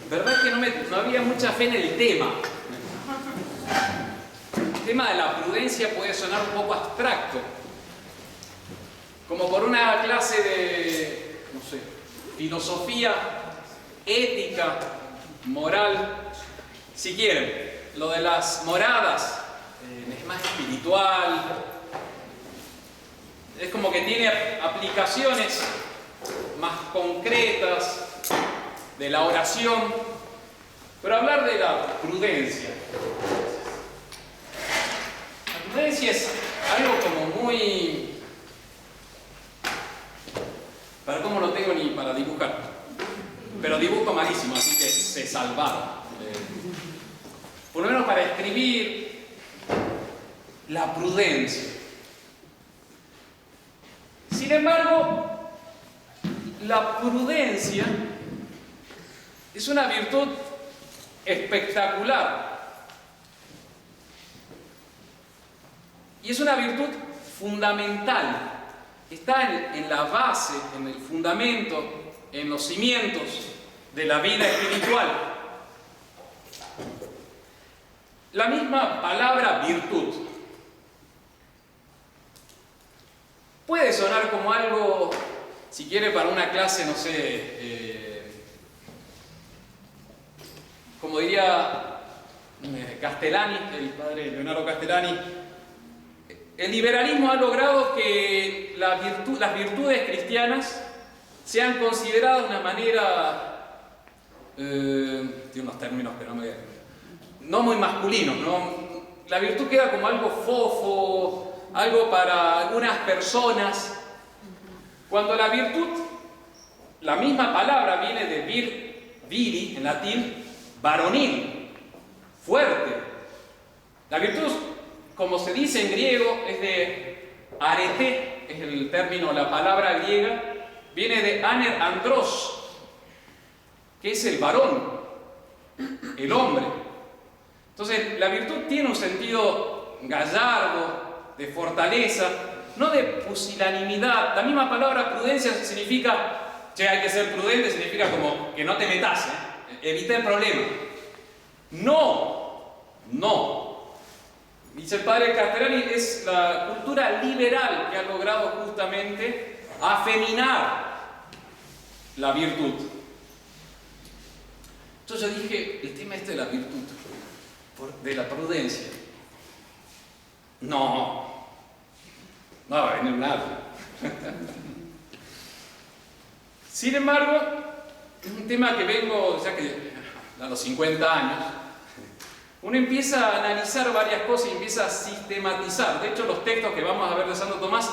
verdad que no había mucha fe en el tema. El tema de la prudencia puede sonar un poco abstracto, como por una clase de, no sé, filosofía, ética, moral, si quieren. Lo de las moradas es más espiritual, es como que tiene aplicaciones más concretas de la oración, pero hablar de la prudencia. La prudencia es algo como muy... Para cómo no tengo ni para dibujar, pero dibujo malísimo, así que se salvaron. Por lo menos para escribir la prudencia. Sin embargo, la prudencia es una virtud espectacular y es una virtud fundamental. Está en la base, en el fundamento, en los cimientos de la vida espiritual. La misma palabra virtud puede sonar como algo, si quiere, para una clase, no sé, como diría Castellani, el padre Leonardo Castellani. El liberalismo ha logrado que las virtudes cristianas sean consideradas de una manera, tiene unos términos que no muy masculinos, ¿no? La virtud queda como algo fofo, algo para algunas personas, cuando la virtud, la misma palabra viene de viri, en latín, varonil, fuerte. La virtud, como se dice en griego, es de arete, es el término, la palabra griega, viene de aner andros, que es el varón, el hombre. Entonces, la virtud tiene un sentido gallardo, de fortaleza, no de pusilanimidad. La misma palabra prudencia significa, che, hay que ser prudente, significa como que no te metas, evita el problema. No. Dice el padre Castellani, es la cultura liberal que ha logrado justamente afeminar la virtud. Entonces yo dije, el tema este de la virtud, de la prudencia, no va a venir nada. Sin embargo, es un tema que vengo, ya que a los 50 años, uno empieza a analizar varias cosas y empieza a sistematizar. De hecho, los textos que vamos a ver de Santo Tomás,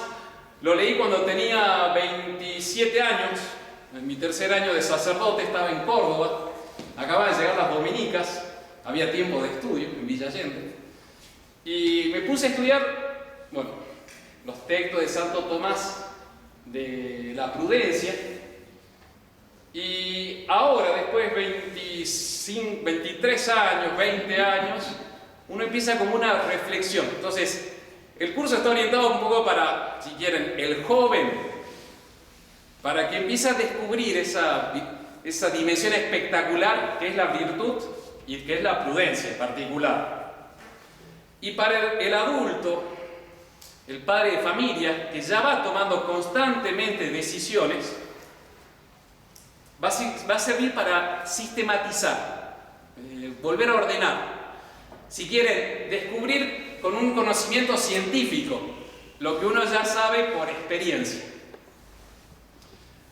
lo leí cuando tenía 27 años, en mi tercer año de sacerdote, estaba en Córdoba, acababan de llegar las dominicas, había tiempo de estudio en Villa Allende, y me puse a estudiar, los textos de Santo Tomás de la prudencia, y ahora, después de 23 años, 20 años, uno empieza como una reflexión. Entonces, el curso está orientado un poco para, si quieren, el joven, para que empiece a descubrir esa dimensión espectacular que es la virtud y que es la prudencia en particular. Y para el adulto, el padre de familia, que ya va tomando constantemente decisiones, va a servir para sistematizar, volver a ordenar. Si quieren, descubrir con un conocimiento científico lo que uno ya sabe por experiencia.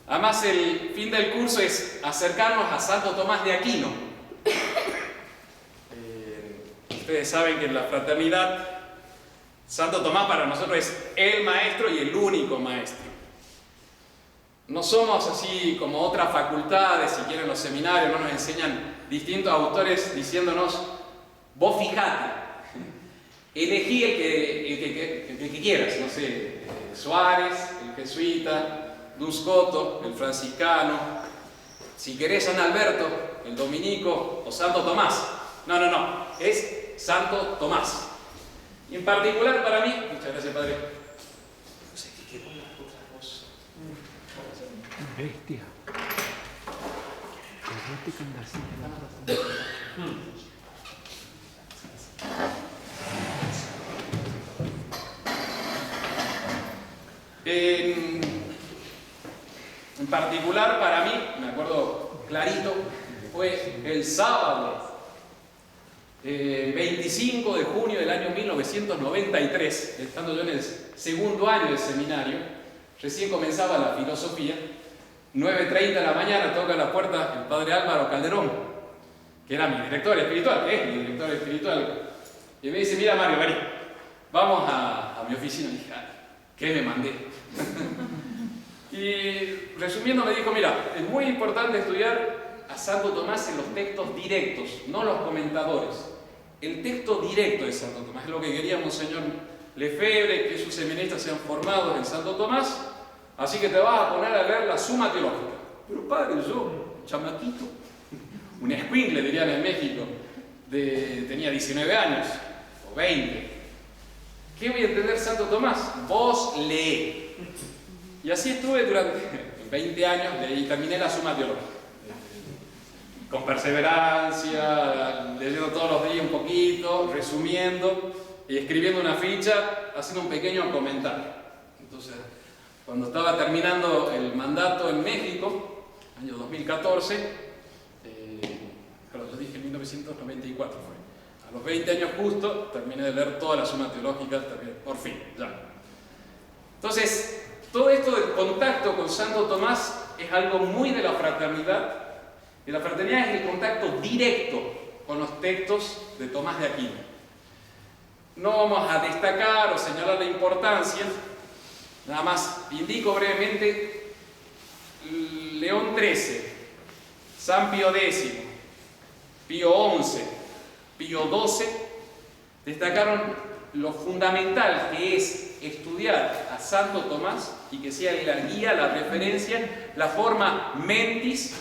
Además, el fin del curso es acercarnos a Santo Tomás de Aquino. Ustedes saben que en la fraternidad, Santo Tomás para nosotros es el maestro y el único maestro. No somos así como otras facultades, si quieren los seminarios, no nos enseñan distintos autores diciéndonos, vos fijate, elegí el que quieras, no sé, Suárez, el jesuita, Duscoto, el franciscano, si querés San Alberto, el dominico o Santo Tomás. No, es Santo Tomás. Y en particular para mí, muchas gracias padre, no sé qué quedó la otra cosa. Bestia. En particular para mí, me acuerdo clarito, fue el sábado 25 de junio del año 1993, estando yo en el segundo año del seminario, recién comenzaba la filosofía, 9:30 de la mañana, toca la puerta el padre Álvaro Calderón, que era mi director espiritual, que es mi director espiritual, y me dice: mira Mario, vení, vamos a mi oficina. Y dije: ¿qué me mandé? Y resumiendo me dijo: mira, es muy importante estudiar a Santo Tomás en los textos directos, no los comentadores. El texto directo de Santo Tomás es lo que quería Monseñor Lefebvre, que sus seminaristas sean formados en Santo Tomás, así que te vas a poner a leer la Suma Teológica. Pero padre, yo, chamaquito, un escuincle dirían en México, tenía 19 años o 20. ¿Qué voy a entender Santo Tomás? Vos lee. Y así estuve durante 20 años, y terminé la Suma Teológica. Con perseverancia, leyendo todos los días un poquito, resumiendo y escribiendo una ficha, haciendo un pequeño comentario. Entonces, cuando estaba terminando el mandato en México, año 2014, claro, yo dije 1994 fue. A los 20 años justo, terminé de leer toda la Suma Teológica, por fin, ya. Entonces, todo esto del contacto con Santo Tomás es algo muy de la fraternidad. Y la fraternidad es el contacto directo con los textos de Tomás de Aquino. No vamos a destacar o señalar la importancia, nada más indico brevemente: León XIII, San Pío X, Pío XI, Pío XII destacaron lo fundamental que es estudiar a Santo Tomás y que sea la guía, la referencia, la forma mentis,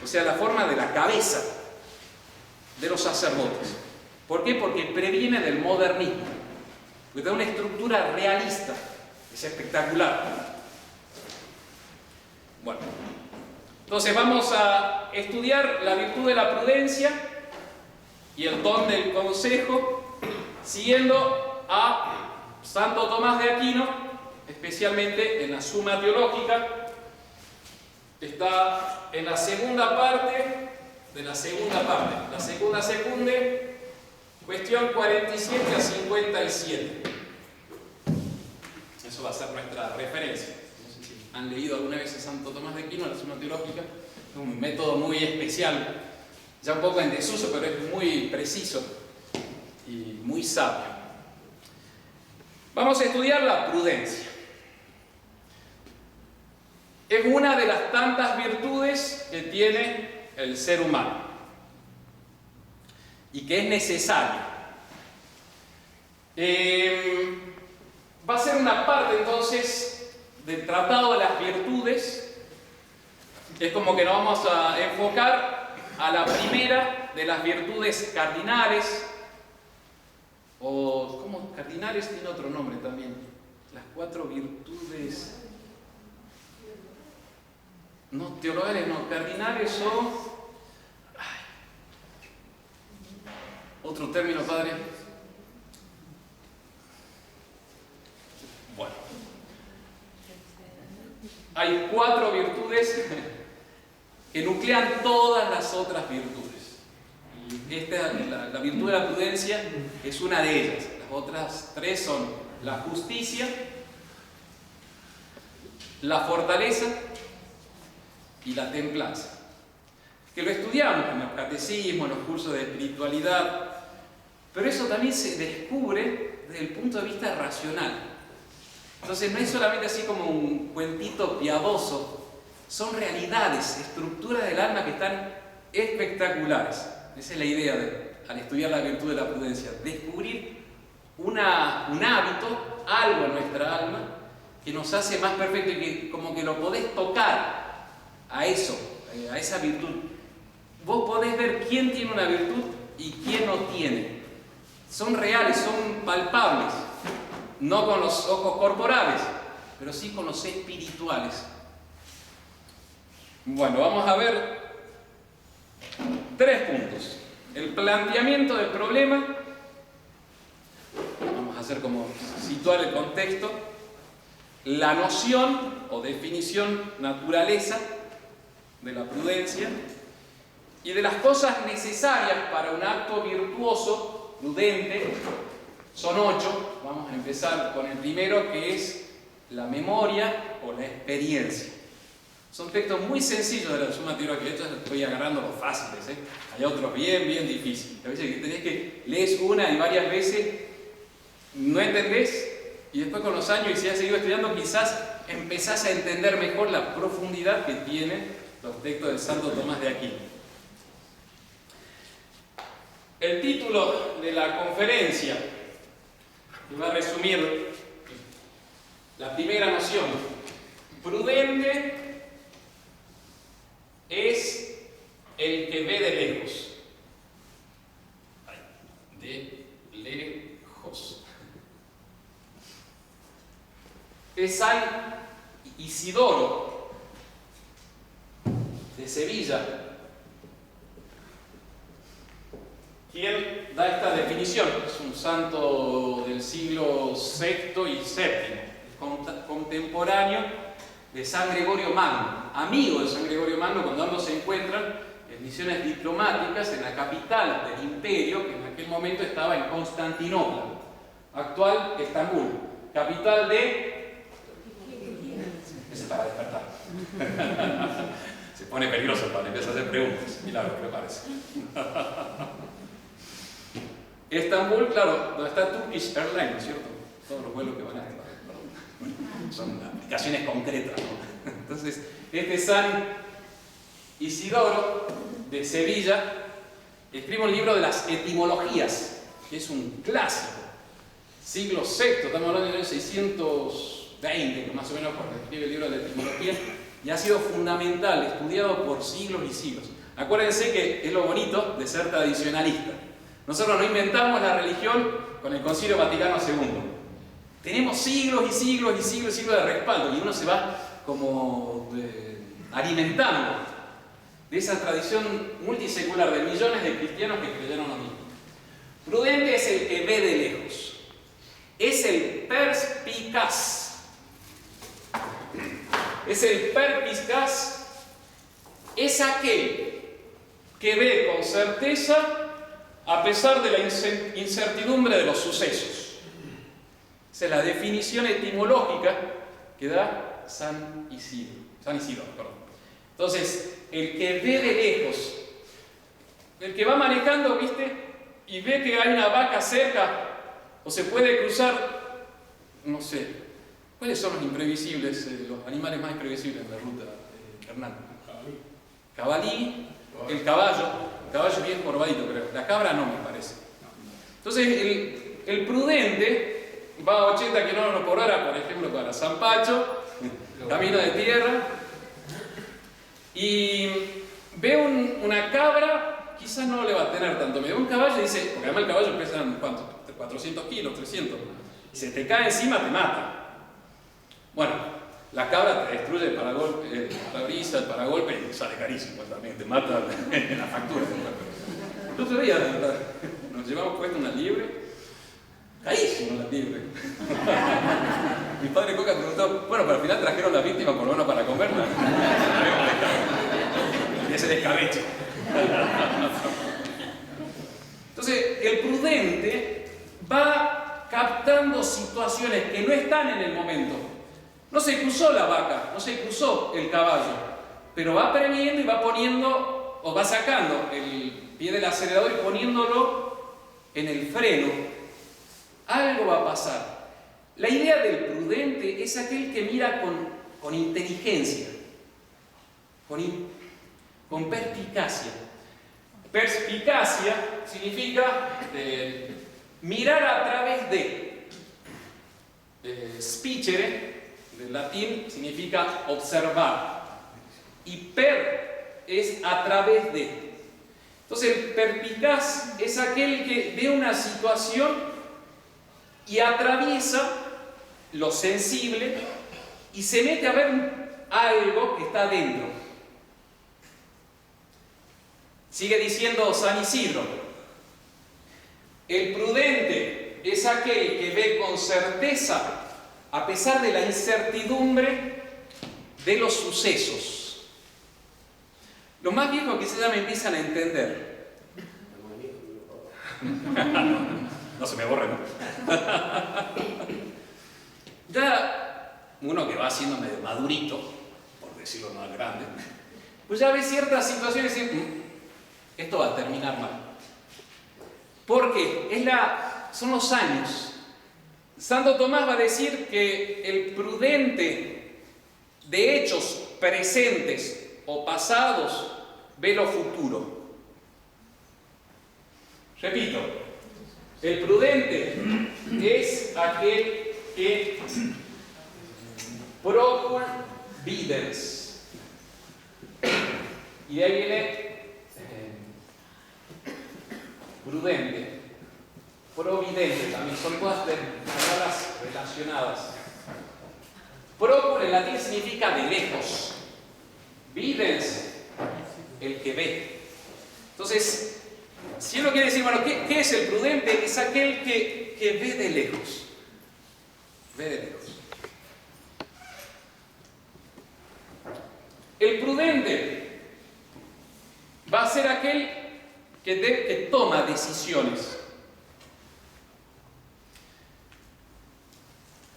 o sea, la forma de la cabeza de los sacerdotes. ¿Por qué? Porque previene del modernismo, porque da una estructura realista, es espectacular. Bueno, entonces vamos a estudiar la virtud de la prudencia y el don del consejo, siguiendo a Santo Tomás de Aquino, especialmente en la Suma Teológica. Está en la segunda parte de la segunda secunde, cuestión 47 a 57. Eso va a ser nuestra referencia. No sé si han leído alguna vez a Santo Tomás de Aquino, la Suma Teológica. Es un método muy especial, ya un poco en desuso, pero es muy preciso y muy sabio. Vamos a estudiar la prudencia. Es una de las tantas virtudes que tiene el ser humano y que es necesaria. Va a ser una parte entonces del Tratado de las Virtudes. Es como que nos vamos a enfocar a la primera de las virtudes cardinales, o ¿cómo? Cardinales tiene otro nombre también. Las 4 virtudes... No, teologales no, cardinales o... Otro término, padre. Bueno. Hay 4 virtudes que nuclean todas las otras virtudes. Y esta, la virtud de la prudencia es una de ellas. Las otras 3 son la justicia, la fortaleza y la templanza, que lo estudiamos en los catecismos, en los cursos de espiritualidad, pero eso también se descubre desde el punto de vista racional. Entonces no es solamente así como un cuentito piadoso, son realidades, estructuras del alma que están espectaculares. Esa es la idea al estudiar la virtud de la prudencia, descubrir un hábito, algo en nuestra alma que nos hace más perfecto y que como que lo podés tocar a eso, a esa virtud. Vos podés ver quién tiene una virtud y quién no tiene. Son reales, son palpables, no con los ojos corporales, pero sí con los espirituales. Bueno, vamos a ver 3 puntos. El planteamiento del problema, vamos a hacer como situar el contexto, la noción o definición, naturaleza de la prudencia y de las cosas necesarias para un acto virtuoso, prudente. Son 8. Vamos a empezar con el primero, que es la memoria o la experiencia. Son textos muy sencillos de la Summa Theologica. De hecho, estoy agarrando los fáciles, ¿eh? Hay otros bien difíciles. A veces que tenés que lees una y varias veces, no entendés, y después con los años, y si has seguido estudiando, quizás empezás a entender mejor la profundidad que tienen los textos del Santo Tomás de Aquino. El título de la conferencia, que va a resumir la primera noción: prudente es el que ve de lejos. De lejos. Es San Isidoro de Sevilla quien da esta definición. Es un santo del siglo VI y VII, contemporáneo de San Gregorio Magno, amigo de San Gregorio Magno, cuando ambos se encuentran en misiones diplomáticas en la capital del imperio, que en aquel momento estaba en Constantinopla, actual Estambul, capital de... Ese es para despertar. Se pone peligroso el padre, empieza a hacer preguntas. Milagro, prepárese. Estambul, claro, donde está Turkish Airlines, ¿no es cierto? Todos los vuelos que van a estar. Son aplicaciones concretas, ¿no? Entonces, este San Isidoro de Sevilla escribe un libro de las etimologías, que es un clásico, siglo VI, estamos hablando del año 620, que más o menos cuando escribe el libro de la etimología, y ha sido fundamental, estudiado por siglos y siglos. Acuérdense que es lo bonito de ser tradicionalista. Nosotros no inventamos la religión con el Concilio Vaticano II. Tenemos siglos y siglos y siglos y siglos de respaldo, y uno se va como alimentando de esa tradición multisecular de millones de cristianos que creyeron lo mismo. Prudente es el que ve de lejos, es el perspicaz. Es el perspicaz, es aquel que ve con certeza a pesar de la incertidumbre de los sucesos. Esa es la definición etimológica que da San Isidoro, perdón. Entonces, el que ve de lejos, el que va manejando, ¿viste? Y ve que hay una vaca cerca, o se puede cruzar, no sé, ¿cuáles son los imprevisibles, los animales más imprevisibles en la ruta, Hernán? Cabalí, el caballo es bien corvadito, creo. La cabra no, me parece. Entonces, el prudente va a 80 kilómetros por hora, por ejemplo, para San Pacho, camino de tierra, y ve una cabra, quizás no le va a tener tanto miedo. Un caballo dice, porque además el caballo pesa, ¿cuánto? 400 kilos, 300. Y se te cae encima, te mata. Bueno, la cabra te destruye el parabrisas, el paragolpe, y sale carísimo también, te mata en la factura. El otro día nos llevamos puesto una liebre, carísimo la liebre. Mi padre Coca preguntó, bueno, pero al final trajeron la víctima por lo menos para comerla. Y ese descabeche. Entonces, el prudente va captando situaciones que no están en el momento. No se cruzó la vaca, no se cruzó el caballo, pero va previendo y va poniendo, o va sacando el pie del acelerador y poniéndolo en el freno. Algo va a pasar. La idea del prudente es aquel que mira con inteligencia, con perspicacia. Perspicacia significa mirar a través de. Spicere, del latín, significa observar. Y per es a través de. Entonces, el perspicaz es aquel que ve una situación y atraviesa lo sensible y se mete a ver algo que está dentro. Sigue diciendo San Isidro: el prudente es aquel que ve con certeza, a pesar de la incertidumbre de los sucesos. Los más viejos quizás ya me empiezan a entender. No se me borre, ¿no? Ya uno que va haciendo medio madurito, por decirlo más grande, pues ya ve ciertas situaciones y dice, esto va a terminar mal. Porque son los años. Santo Tomás va a decir que el prudente de hechos presentes o pasados ve lo futuro. Repito, el prudente es aquel que procur videns. Y de ahí viene prudente, providente, también son todas palabras relacionadas. Procur en latín significa de lejos. Videns, el que ve. Entonces, si uno quiere decir, bueno, ¿qué es el prudente? Es aquel que ve de lejos. Ve de lejos. El prudente va a ser aquel que toma decisiones.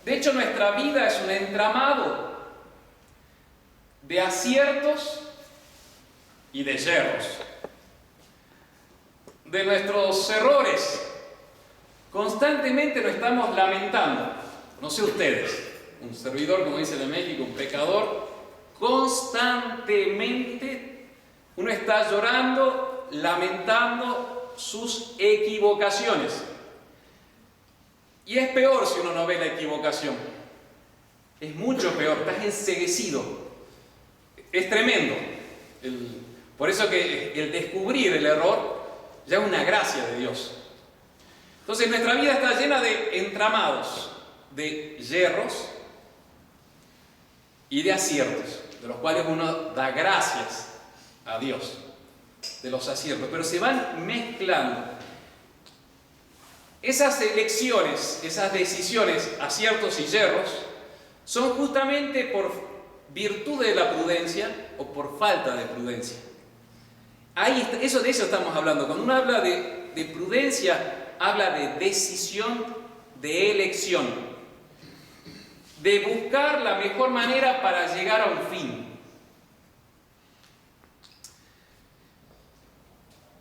De hecho, nuestra vida es un entramado de aciertos y de yerros. De nuestros errores constantemente nos estamos lamentando. No sé ustedes, un servidor, como dicen en México, un pecador, constantemente uno está llorando, lamentando sus equivocaciones. Y es peor si uno no ve la equivocación. Es mucho peor, estás enceguecido. Es tremendo. Por eso que el descubrir el error ya es una gracia de Dios. Entonces nuestra vida está llena de entramados, de yerros y de aciertos, de los cuales uno da gracias a Dios, de los aciertos, pero se van mezclando. Esas elecciones, esas decisiones, aciertos y yerros, son justamente por virtud de la prudencia o por falta de prudencia. De eso estamos hablando. Cuando uno habla de prudencia, habla de decisión, de elección, de buscar la mejor manera para llegar a un fin.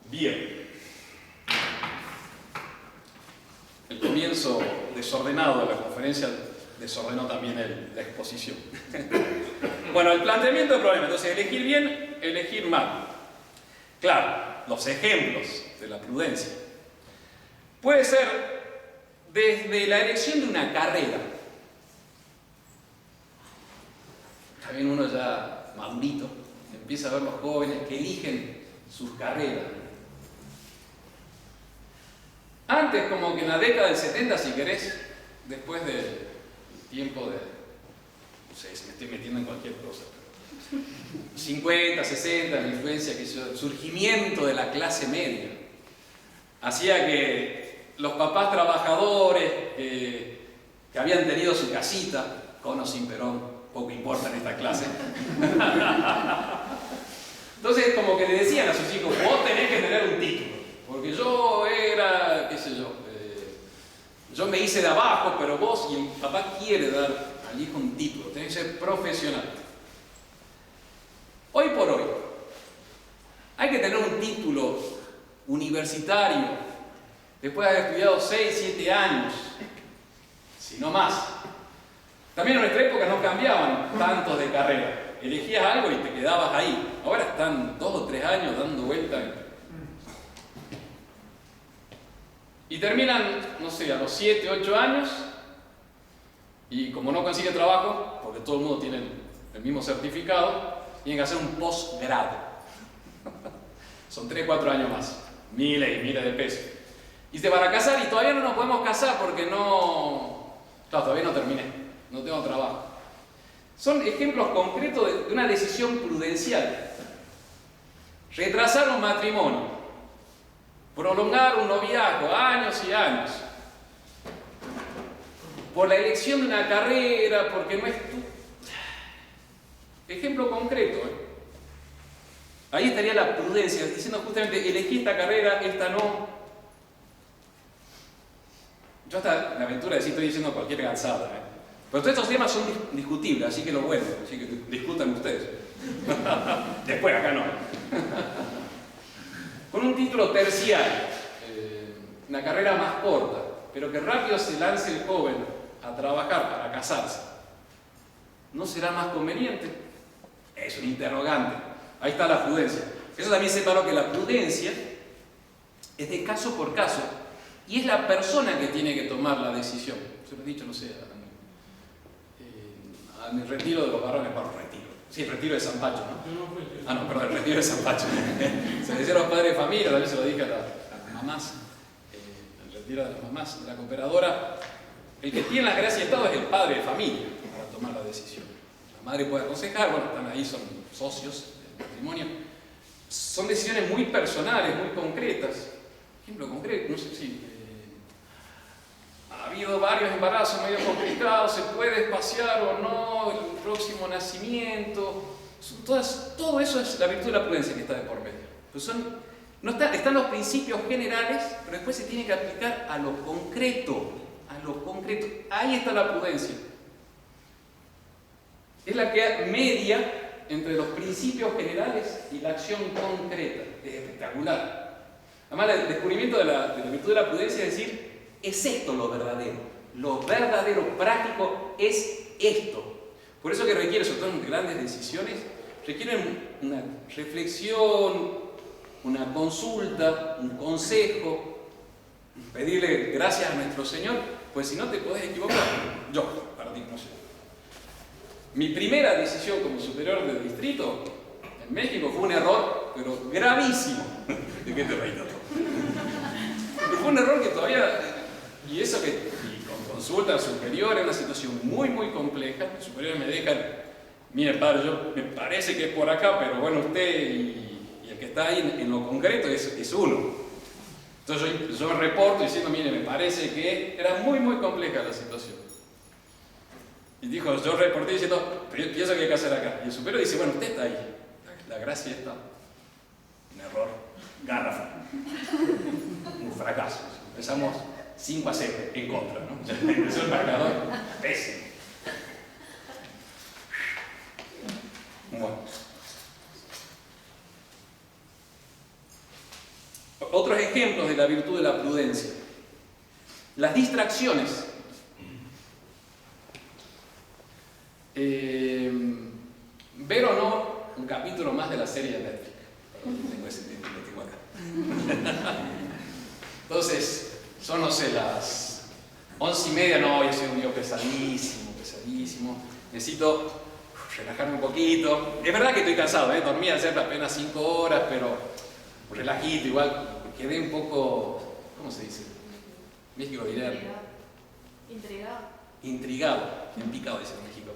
Bien. El comienzo desordenado de la conferencia desordenó también la exposición. Bueno, el planteamiento del problema. Entonces, elegir bien, elegir mal. Claro, los ejemplos de la prudencia. Puede ser desde la elección de una carrera. También uno ya madurito empieza a ver los jóvenes que eligen sus carreras. Antes, como que en la década del 70, si querés, después del tiempo de... No sé si me estoy metiendo en cualquier cosa. 50, 60, la influencia, el surgimiento de la clase media hacía que los papás trabajadores que habían tenido su casita, con o sin Perón, poco importa en esta clase. Entonces, como que le decían a sus hijos, vos tenés que tener un título, porque yo era, qué sé yo, yo me hice de abajo, pero vos, y el papá quiere dar al hijo un título, tenés que ser profesional. Hoy por hoy, hay que tener un título universitario, después de haber estudiado 6, 7 años, si no más. También en nuestra época no cambiaban tantos de carrera. Elegías algo y te quedabas ahí. Ahora están 2 o 3 años dando vueltas. Y terminan, no sé, a los 7, 8 años, y como no consiguen trabajo, porque todo el mundo tiene el mismo certificado, tienen que hacer un posgrado. Son 3, 4 años más. Miles y miles de pesos. Y se van a casar y todavía no nos podemos casar porque no... Claro, todavía no terminé. No tengo trabajo. Son ejemplos concretos de una decisión prudencial. retrasar un matrimonio, prolongar un noviazgo, años y años, por la elección de una carrera, porque no es tu... Ejemplo concreto, Ahí estaría la prudencia, diciendo justamente, elegí esta carrera, esta no. Yo hasta la aventura de decir estoy diciendo cualquier cansada, Pero todos estos temas son discutibles, así que lo bueno, así que discutan ustedes. Después, acá no. Con un título terciario, una carrera más corta, pero que rápido se lance el joven a trabajar para casarse. ¿No será más conveniente? Es un interrogante. Ahí está la prudencia. Eso también separó que la prudencia es de caso por caso y es la persona que tiene que tomar la decisión. Se lo he dicho, no sé, en el retiro de los varones, bueno, retiro. Sí, el retiro de San Pacho, ¿no? Ah, no, perdón, el retiro de San Pacho. Se lo decía a los padres de familia, también se lo dije a las mamás, el retiro de las mamás, de la cooperadora. El que tiene la gracia de Estado es el padre de familia para tomar la decisión. La madre puede aconsejar, bueno, están ahí, son socios del matrimonio. Son decisiones muy personales, muy concretas. Ejemplo concreto, no sé si ha habido varios embarazos medio complicados, se puede espaciar o no el próximo nacimiento. Todo eso es la virtud de la prudencia que está de por medio. Pues están los principios generales, pero después se tiene que aplicar a lo concreto. Ahí está la prudencia. Es la que media entre los principios generales y la acción concreta. Es espectacular. Además, el descubrimiento de la virtud de la prudencia es decir, es esto lo verdadero. Lo verdadero, práctico, es esto. Por eso que requiere, sobre todo en grandes decisiones, requieren una reflexión, una consulta, un consejo, pedirle gracias a nuestro Señor, pues si no te podés equivocar. Yo, para ti, no sé. Mi primera decisión como superior del distrito en México fue un error, pero gravísimo. ¿De qué te reís, Tato? Fue un error que todavía, y eso que y con consulta superior, es una situación muy, muy compleja. Los superiores me dejan, mire padre, me parece que es por acá, pero bueno, usted y el que está ahí en lo concreto es uno. Entonces yo reporto diciendo, mire, me parece que era muy, muy compleja la situación. Y dijo, yo reporté diciendo, pienso que hay que hacer acá. Y el superior dice, bueno, usted está ahí. La gracia está. Un error. Garrafal. Un fracaso. Empezamos 5-0 en contra, ¿no? Empezó el marcador. Pésimo. Bueno. Otros ejemplos de la virtud de la prudencia. Las distracciones. Ver o no un capítulo más de la serie de Netflix. Tengo ese título, lo tengo acá. Entonces, son, no sé, las 11:30, no, hoy ha sido un día pesadísimo. Necesito relajarme un poquito. Es verdad que estoy cansado, dormí ayer apenas 5 horas, pero relajito, igual, quedé un poco, ¿cómo se dice? México diría. Intrigado, en picado dice en México.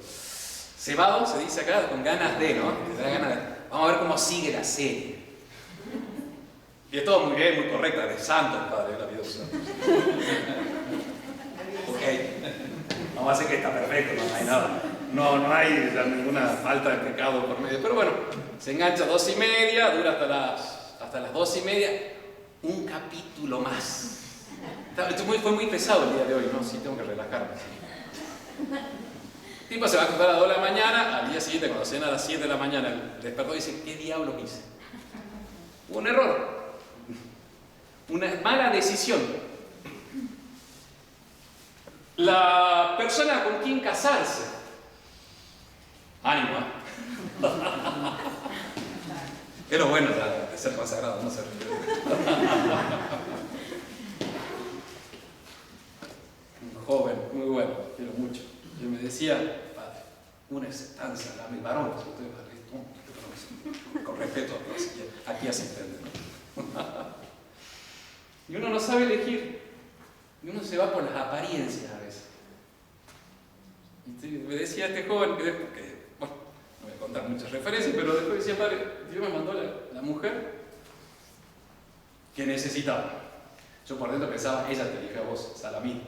Cebado se dice acá con ganas de, ¿no? Te da ganas de. Vamos a ver cómo sigue la serie. Y es todo muy bien, muy correcta, de santo el Padre de la vida. Ok. Vamos a hacer que está perfecto, no hay nada. No hay ninguna falta de pecado por medio. Pero bueno, se engancha a 2:30, dura hasta las 2:30, un capítulo más. Esto fue muy pesado el día de hoy, ¿no? Sí, tengo que relajarme. El tipo se va a acostar a las 2 de la mañana, al día siguiente, cuando cena a las 7 de la mañana, despertó y dice, ¿qué diablos hice? Hubo un error. Una mala decisión. La persona con quien casarse. Ánimo, Es lo bueno de ser consagrado, no ser un joven, muy bueno, quiero mucho. Yo me decía, padre, una estancia, mi varón, con respeto a todos, aquí asistente. Y uno no sabe elegir, y uno se va por las apariencias a veces. Y me decía este joven, que bueno, no voy a soltar muchas referencias, pero después decía, padre, Dios me mandó la mujer que necesitaba. Yo por dentro pensaba, ella te elige a vos, Salamín.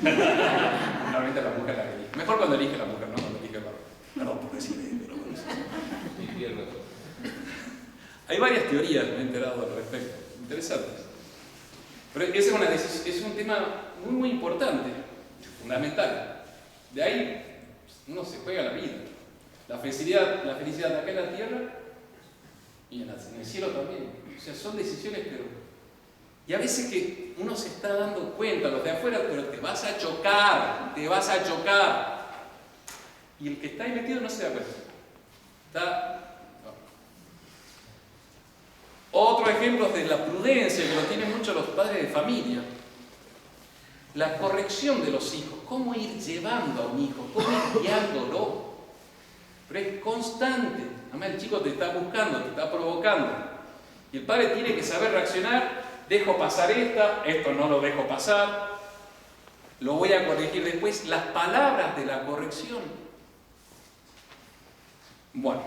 Realmente la mujer la que elige. Mejor cuando elige la mujer, no cuando elige el varón. Perdón por decirle, pero bueno. Hay varias teorías, me he enterado al respecto, interesantes. Pero ese es un tema muy, muy importante, fundamental. De ahí uno se juega la vida. La felicidad acá en la tierra y en el cielo también. O sea, son decisiones, pero... Y a veces que uno se está dando cuenta, los de afuera, pero te vas a chocar, te vas a chocar. Y el que está ahí metido no se da cuenta. Otro ejemplo es de la prudencia, que lo tienen mucho los padres de familia. La corrección de los hijos, cómo ir llevando a un hijo, cómo ir guiándolo. Pero es constante. Además el chico te está buscando, te está provocando. Y el padre tiene que saber reaccionar. Dejo pasar esto no lo dejo pasar. Lo voy a corregir después. Las palabras de la corrección. Bueno,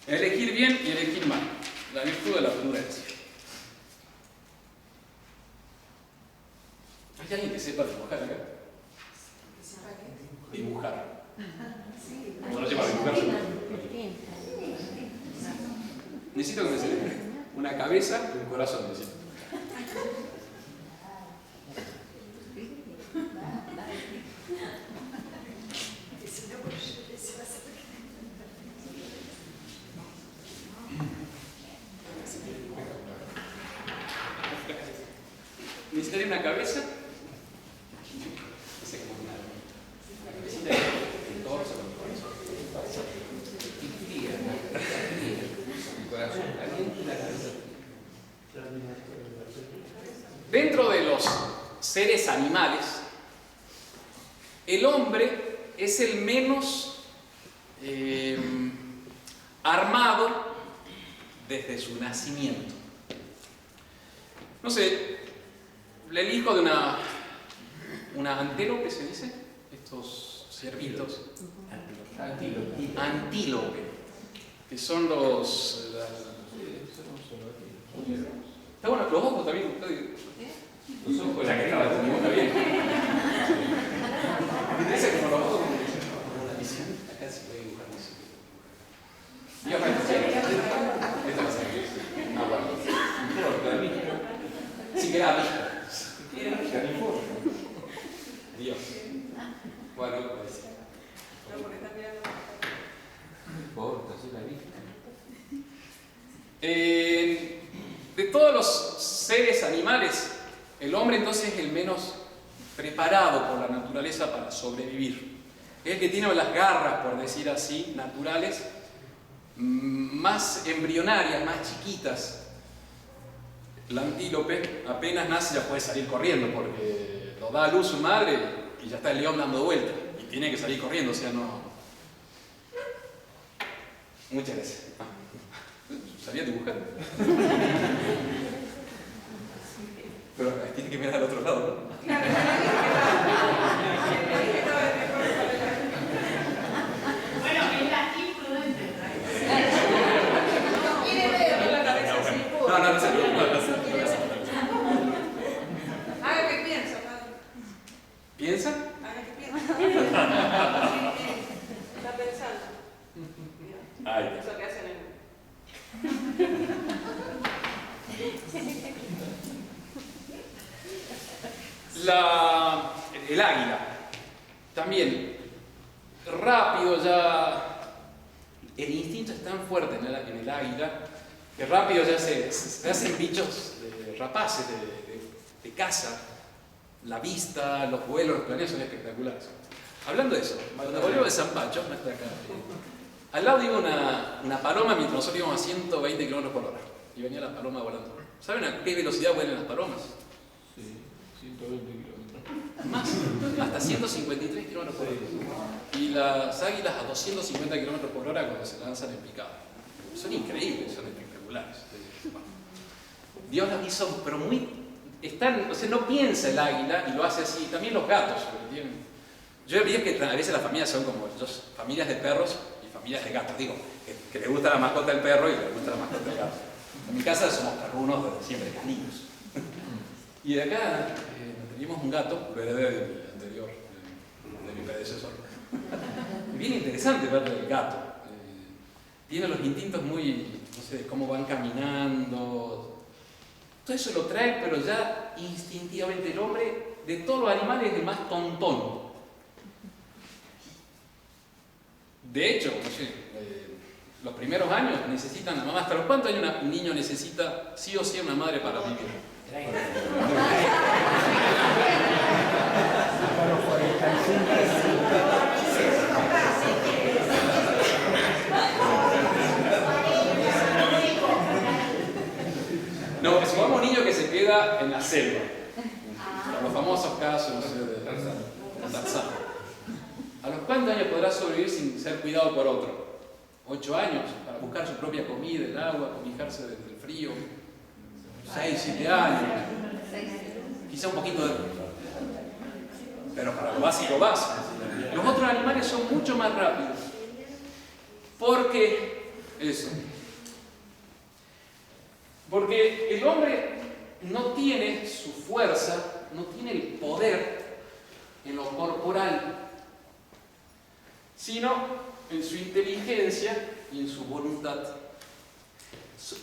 elegir bien y elegir mal. La virtud de la prudencia. ¿Hay alguien que sepa dibujar acá? Dibujar. No lo lleva a dibujar. Necesito que me celebre una cabeza y un corazón. Necesito. Necesitaré una cabeza. Una cabecita de torso, Dentro de los seres animales, el hombre es el menos armado desde su nacimiento. No sé, el hijo de una antílope, ¿se dice? Estos ciervitos. Antílope. Que son los... Está bueno, los ojos también. Los ojos, la que estaba conmigo está bien. Dice como los ojos como una visión. Acá se puede dibujar eso. Y acá esta va a ser. Ah, bueno. Si queda vista. Dios. Bueno, pues. No, porque está mirando. No importa, sí la vista. De todos los seres animales, el hombre entonces es el menos preparado por la naturaleza para sobrevivir. Es el que tiene las garras, por decir así, naturales, más embrionarias, más chiquitas. La antílope apenas nace ya puede salir corriendo porque lo da a luz su madre y ya está el león dando vuelta y tiene que salir corriendo, o sea, no... Muchas gracias. ¿Sabía dibujar? Pero tiene que mirar al otro lado, ¿no? Bueno, es la imprudente. No quiere ver la cabeza así. No se preocupe. Haga que piensa, padre. ¿Piensa? Haga que piensa. Está pensando. Ay. Eso que hacen en... El águila también rápido ya el instinto es tan fuerte en el águila que rápido ya se hacen bichos rapaces de caza. La vista, los vuelos, los planeos son espectaculares. Hablando de eso, cuando volvemos de San Pancho, no está acá, al lado iba una paloma mientras nosotros íbamos a 120 km por hora y venía la paloma volando. ¿Saben a qué velocidad vuelan las palomas? Sí, 120 kilómetros. Más, hasta 153 km por hora. Y las águilas a 250 km por hora cuando se lanzan en picado. Son increíbles, son espectaculares. Dios las hizo, pero muy... o sea, no piensa el águila y lo hace así. También los gatos. Yo vi que a veces las familias son como familias de perros y familias de gatos. Digo, que que le gusta la mascota del perro y le gusta la mascota del gato. En mi casa somos perrunos desde siempre, caninos. Y de acá teníamos un gato, lo heredé del anterior, de mi predecesor. Bien interesante ver el gato. Tiene los instintos muy, no sé, cómo van caminando. Todo eso lo trae, pero ya instintivamente el hombre, de todos los animales, es el más tontón. De hecho, no sé, los primeros años necesitan la mamá. ¿Hasta los cuántos años un niño necesita sí o sí una madre para vivir? No, supongamos un niño que se queda en la selva. Los famosos casos, no sé, de Tarzán. ¿A los cuántos años podrá sobrevivir sin ser cuidado por otro? 8 años, para buscar su propia comida, el agua, cobijarse del frío. 6, 7 años. Quizá un poquito de... Pero para lo básico, básico. Los otros animales son mucho más rápidos. Porque el hombre no tiene su fuerza, no tiene el poder en lo corporal, sino en su inteligencia y en su voluntad.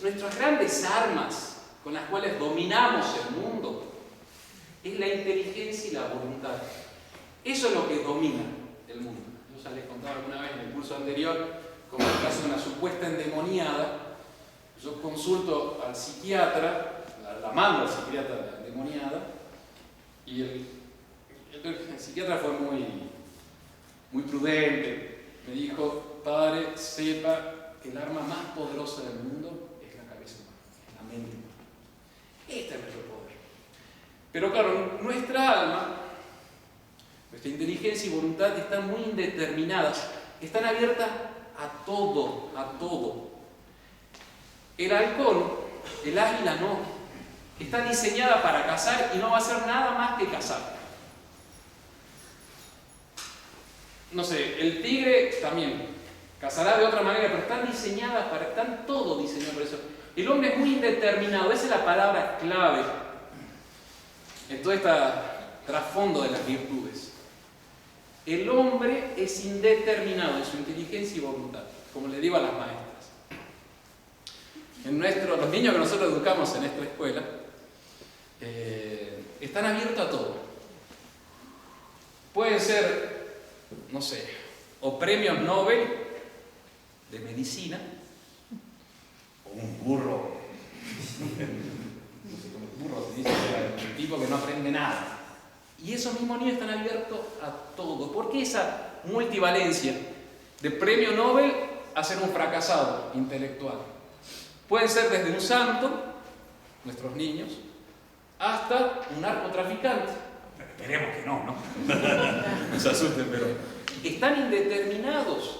Nuestras grandes armas con las cuales dominamos el mundo es la inteligencia y la voluntad. Eso es lo que domina el mundo. Yo ya les contaba alguna vez en el curso anterior, como el caso de una supuesta endemoniada. Yo consulto al psiquiatra, la mando al psiquiatra de la endemoniada, y el psiquiatra fue muy prudente. Me dijo: padre, sepa que el arma más poderosa del mundo es la cabeza humana, es la mente humana. Este es nuestro poder. Pero claro, nuestra alma, nuestra inteligencia y voluntad están muy indeterminadas, están abiertas a todo, a todo. El halcón, el águila no, está diseñada para cazar y no va a hacer nada más que cazar. No sé, el tigre también cazará de otra manera, pero están todo diseñado para eso. El hombre es muy indeterminado, esa es la palabra clave en todo este trasfondo de las virtudes. El hombre es indeterminado en su inteligencia y voluntad, como le digo a las maestras. Los niños que nosotros educamos en esta escuela están abiertos a todo. Pueden ser, no sé, o premios Nobel de medicina, o un burro, no sé cómo burro se dice, un tipo que no aprende nada. Y esos mismos niños están abiertos a todo. ¿Por qué esa multivalencia de premio Nobel a ser un fracasado intelectual? Pueden ser desde un santo, nuestros niños, hasta un narcotraficante. Esperemos que no, ¿no? No se asusten, pero están indeterminados.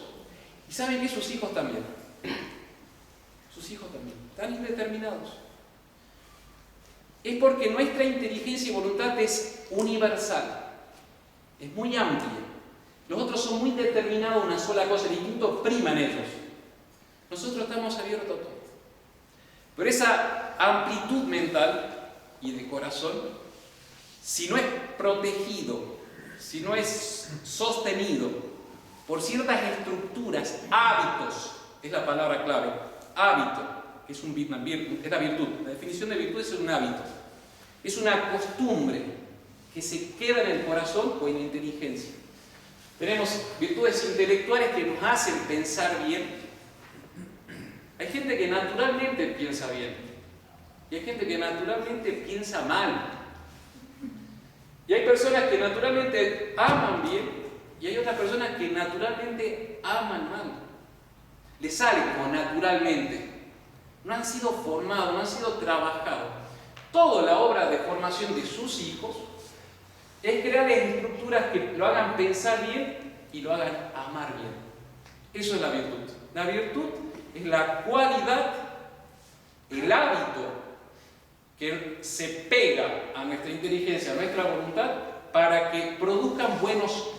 Y saben que sus hijos también. Sus hijos también. Están indeterminados. Es porque nuestra inteligencia y voluntad es universal. Es muy amplia. Los otros son muy determinados a una sola cosa. El instinto prima en ellos. Nosotros estamos abiertos a todo. Pero esa amplitud mental y de corazón, si no es protegido, si no es sostenido por ciertas estructuras, hábitos, es la palabra clave, hábito, que es la virtud. La definición de virtud es un hábito. Es una costumbre que se queda en el corazón o en la inteligencia. Tenemos virtudes intelectuales que nos hacen pensar bien. Hay gente que naturalmente piensa bien y hay gente que naturalmente piensa mal. Y hay personas que naturalmente aman bien y hay otras personas que naturalmente aman mal. Les sale como naturalmente. No han sido formados, no han sido trabajados. Toda la obra de formación de sus hijos es crearles estructuras que lo hagan pensar bien y lo hagan amar bien. Eso es la virtud. La virtud es la cualidad, el hábito que se pega a nuestra inteligencia, a nuestra voluntad, para que produzcan buenos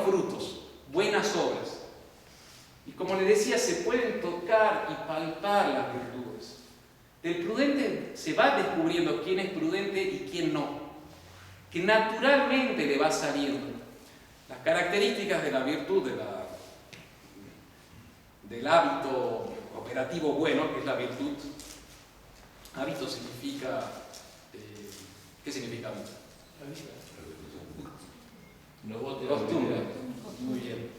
frutos, buenas obras. Y como les decía, se pueden tocar y palpar las virtudes. Del prudente se va descubriendo quién es prudente y quién no, que naturalmente le va saliendo. Las características de la virtud, del hábito operativo bueno, que es la virtud. Hábito significa... ¿qué significa hábito? No vote Costumbre. Muy bien.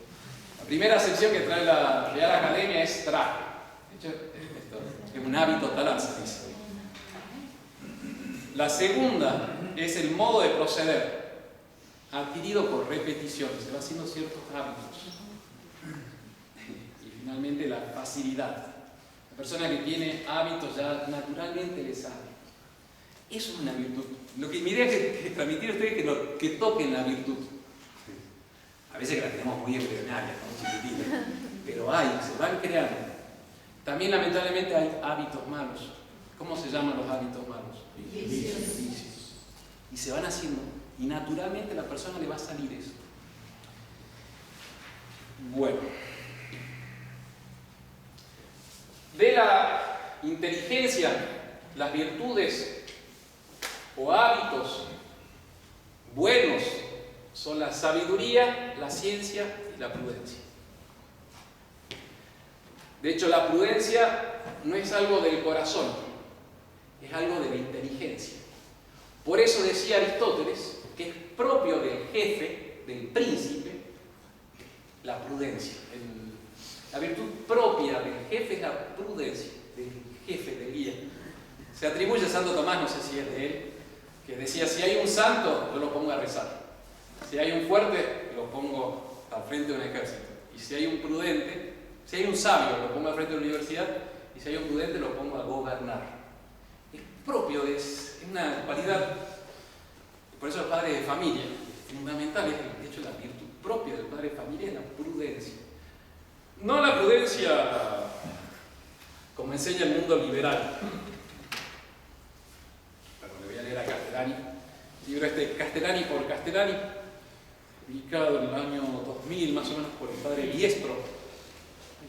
La primera sección que trae la Real Academia es traje. De hecho, esto es un hábito talán, se dice. La segunda es el modo de proceder, adquirido por repetición. Se va haciendo ciertos hábitos. Y finalmente la facilidad. La persona que tiene hábitos ya naturalmente le sale. Eso es una virtud. Mi idea es transmitir a ustedes que toquen la virtud. A veces que la tenemos muy embrionarias, ¿no? Chiquititas, pero se van creando. También lamentablemente hay hábitos malos. ¿Cómo se llaman los hábitos malos? Vicios. Y se van haciendo. Y naturalmente a la persona le va a salir eso. Bueno. De la inteligencia, las virtudes o hábitos buenos son la sabiduría, la ciencia y la prudencia. De hecho, la prudencia no es algo del corazón, es algo de la inteligencia. Por eso decía Aristóteles que es propio del jefe, del príncipe, la prudencia. La virtud propia del jefe es la prudencia, del jefe, del guía. Se atribuye a Santo Tomás, no sé si es de él, que decía, si hay un santo, yo lo pongo a rezar. Si hay un fuerte, lo pongo al frente de un ejército. Y si hay un prudente, si hay un sabio, lo pongo al frente de una universidad. Y si hay un prudente, lo pongo a gobernar. Es propio, es una cualidad. Por eso el padre de familia, fundamental, es de hecho la virtud propia del padre de familia es la prudencia. No la prudencia como enseña el mundo liberal. Pero le voy a leer a Castellani. El libro Castellani por Castellani, publicado en el año 2000, más o menos, por el padre Biestro,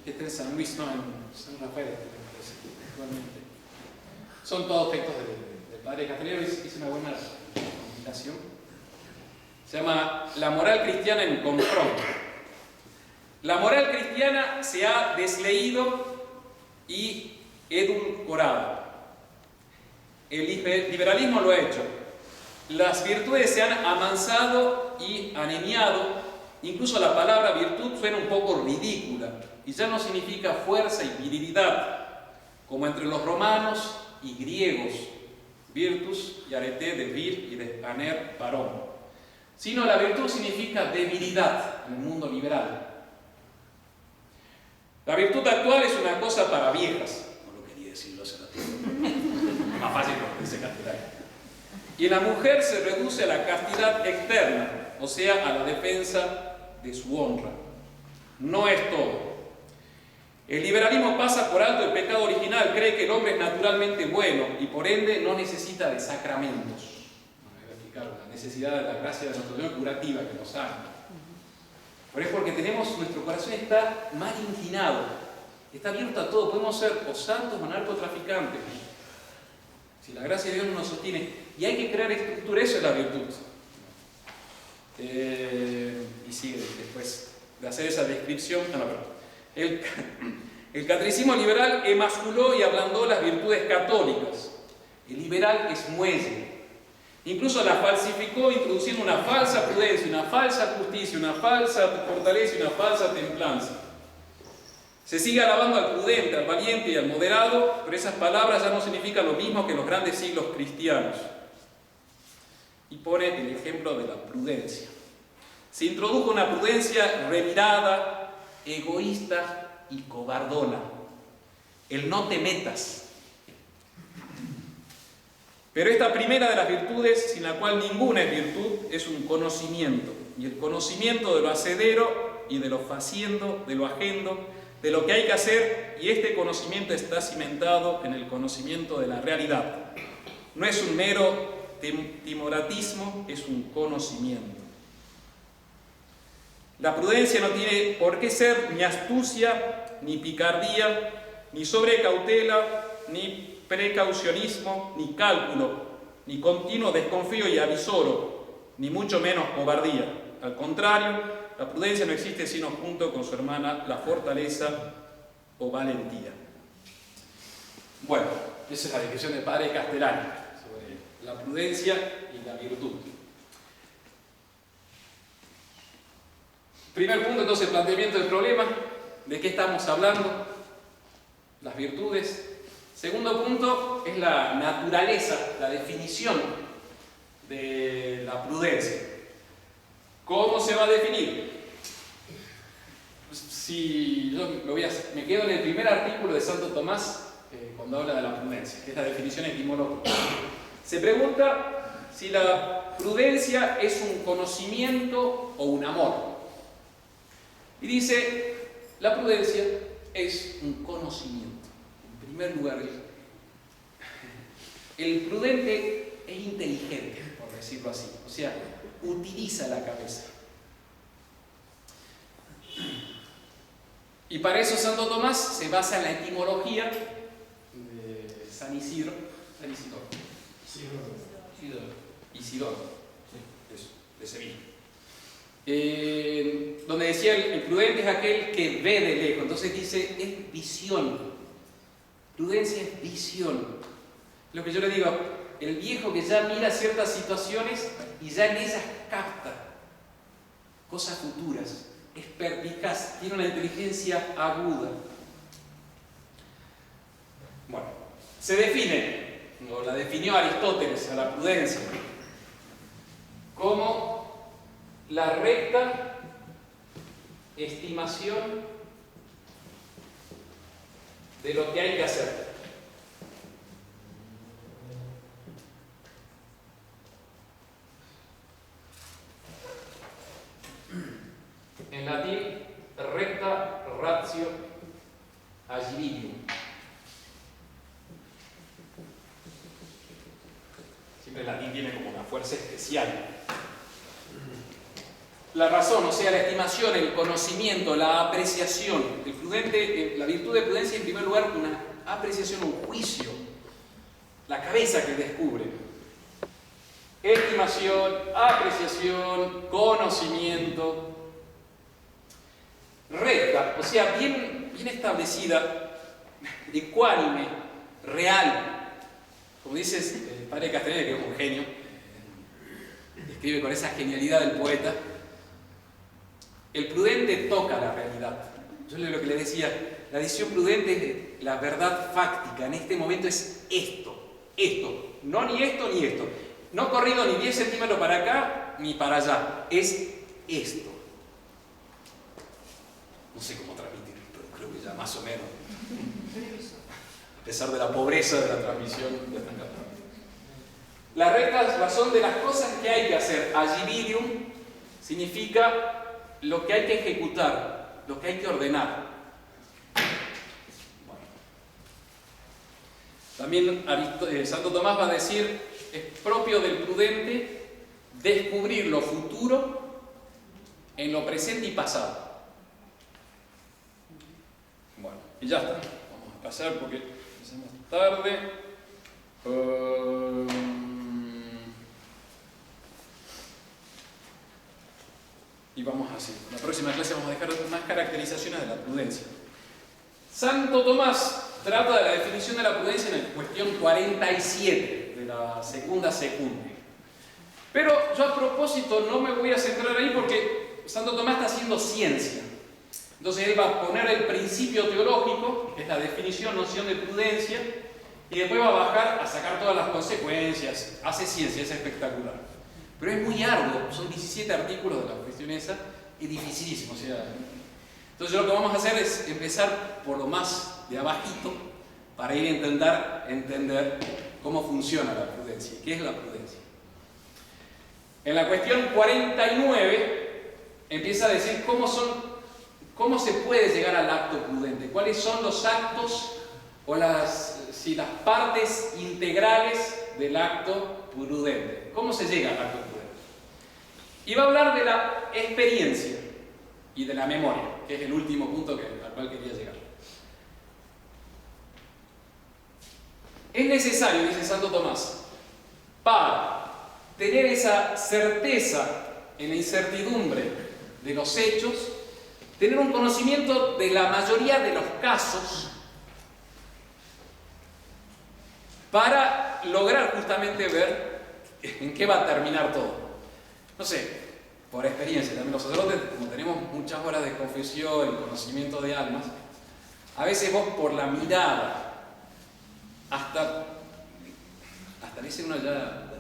que está en San Luis, no, en San Rafael, me parece, actualmente. Son todos textos del padre Castellani, hice una buena combinación. Se llama La moral cristiana en confronto. La moral cristiana se ha desleído y edulcorado. El liberalismo lo ha hecho. Las virtudes se han amansado y anemiado. Incluso la palabra virtud suena un poco ridícula y ya no significa fuerza y virilidad, como entre los romanos y griegos, virtus y arete de vir y de aner varón, sino la virtud significa debilidad en el mundo liberal. La virtud actual es una cosa para viejas, no lo quería decir los más fácil porque dice castidad. Y en la mujer se reduce a la castidad externa, o sea, a la defensa de su honra. No es todo. El liberalismo pasa por alto el pecado original, cree que el hombre es naturalmente bueno y por ende no necesita de sacramentos. Voy a explicar la necesidad de la gracia de nuestro Dios curativa que nos ama. Pero es porque nuestro corazón está mal inclinado, está abierto a todo, podemos ser o santos o narcotraficantes. Si la gracia de Dios no nos sostiene, y hay que crear estructura, eso es la virtud. Y sigue después de hacer esa descripción. El catolicismo liberal emasculó y ablandó las virtudes católicas. El liberal es muelle. Incluso la falsificó introduciendo una falsa prudencia, una falsa justicia, una falsa fortaleza y una falsa templanza. Se sigue alabando al prudente, al valiente y al moderado, pero esas palabras ya no significan lo mismo que en los grandes siglos cristianos. Y pone el ejemplo de la prudencia. Se introdujo una prudencia revirada, egoísta y cobardona. El no te metas. Pero esta primera de las virtudes, sin la cual ninguna es virtud, es un conocimiento. Y el conocimiento de lo hacedero y de lo faciendo, de lo agendo, de lo que hay que hacer, y este conocimiento está cimentado en el conocimiento de la realidad. No es un mero timoratismo, es un conocimiento. La prudencia no tiene por qué ser ni astucia, ni picardía, ni sobrecautela, ni precaucionismo, ni cálculo, ni continuo desconfío y avisoro, ni mucho menos cobardía. Al contrario, la prudencia no existe sino junto con su hermana la fortaleza o valentía. Bueno, esa es la descripción del padre Castellani sobre la prudencia y la virtud. Primer punto, entonces, planteamiento del problema. ¿De qué estamos hablando? Las virtudes. Segundo punto es la naturaleza, la definición de la prudencia. ¿Cómo se va a definir? Si yo me quedo en el primer artículo de Santo Tomás, cuando habla de la prudencia, que es la definición etimológica. Se pregunta si la prudencia es un conocimiento o un amor. Y dice, la prudencia es un conocimiento. En primer lugar, el prudente es inteligente, por decirlo así. O sea, utiliza la cabeza. Y para eso Santo Tomás se basa en la etimología de San Isidoro. Isidoro. Eso, de Sevilla. Donde decía el prudente es aquel que ve de lejos. Entonces dice, es visión. Prudencia es visión. Lo que yo le digo, el viejo que ya mira ciertas situaciones y ya en esas capta cosas futuras, es perspicaz, tiene una inteligencia aguda. Bueno, se define, o la definió Aristóteles a la prudencia, como la recta estimación de lo que hay que hacer. En latín, recta ratio agibilium. Siempre el latín tiene como una fuerza especial. La razón, o sea, la estimación, el conocimiento, la apreciación. El prudente, la virtud de prudencia, en primer lugar, una apreciación, un juicio. La cabeza que descubre. Estimación, apreciación, conocimiento. Recta, o sea, bien establecida, ecuánime, real. Como dices el padre Castellani, que es un genio, escribe con esa genialidad del poeta. El prudente toca la realidad. Yo lo que le decía, la decisión prudente es la verdad fáctica. En este momento es esto, no ni esto ni esto. No corrido ni 10 centímetros para acá ni para allá. Es esto. No sé cómo transmitir, pero creo que ya más o menos. A pesar de la pobreza de la transmisión, ya están captando. La recta razón de las cosas que hay que hacer. Agibilium significa lo que hay que ejecutar, lo que hay que ordenar. Bueno. También Santo Tomás va a decir, es propio del prudente descubrir lo futuro en lo presente y pasado. Bueno, y ya está. Vamos a pasar porque empezamos tarde. Y vamos así. La próxima clase vamos a dejar más caracterizaciones de la prudencia. Santo Tomás trata de la definición de la prudencia en la cuestión 47 de la segunda secundia. Pero yo a propósito no me voy a centrar ahí porque Santo Tomás está haciendo ciencia. Entonces él va a poner el principio teológico, que es la definición, noción de prudencia, y después va a bajar a sacar todas las consecuencias. Hace ciencia, es espectacular. Pero es muy arduo, son 17 artículos de la cuestión esa, y dificilísimo. O sea, entonces lo que vamos a hacer es empezar por lo más de abajito, para ir a entender cómo funciona la prudencia. ¿Qué es la prudencia? En la cuestión 49 empieza a decir cómo se puede llegar al acto prudente, cuáles son los actos o las partes integrales del acto prudente. ¿Cómo se llega al acto prudente? Y va a hablar de la experiencia. y de la memoria, que es el último punto al cual quería llegar. Es necesario, dice Santo Tomás, para tener esa certeza en la incertidumbre de los hechos, tener un conocimiento de la mayoría de los casos para lograr justamente ver en qué va a terminar todo. No sé, por experiencia, también los sacerdotes, como tenemos muchas horas de confesión y conocimiento de almas, a veces vos por la mirada, hasta a veces uno ya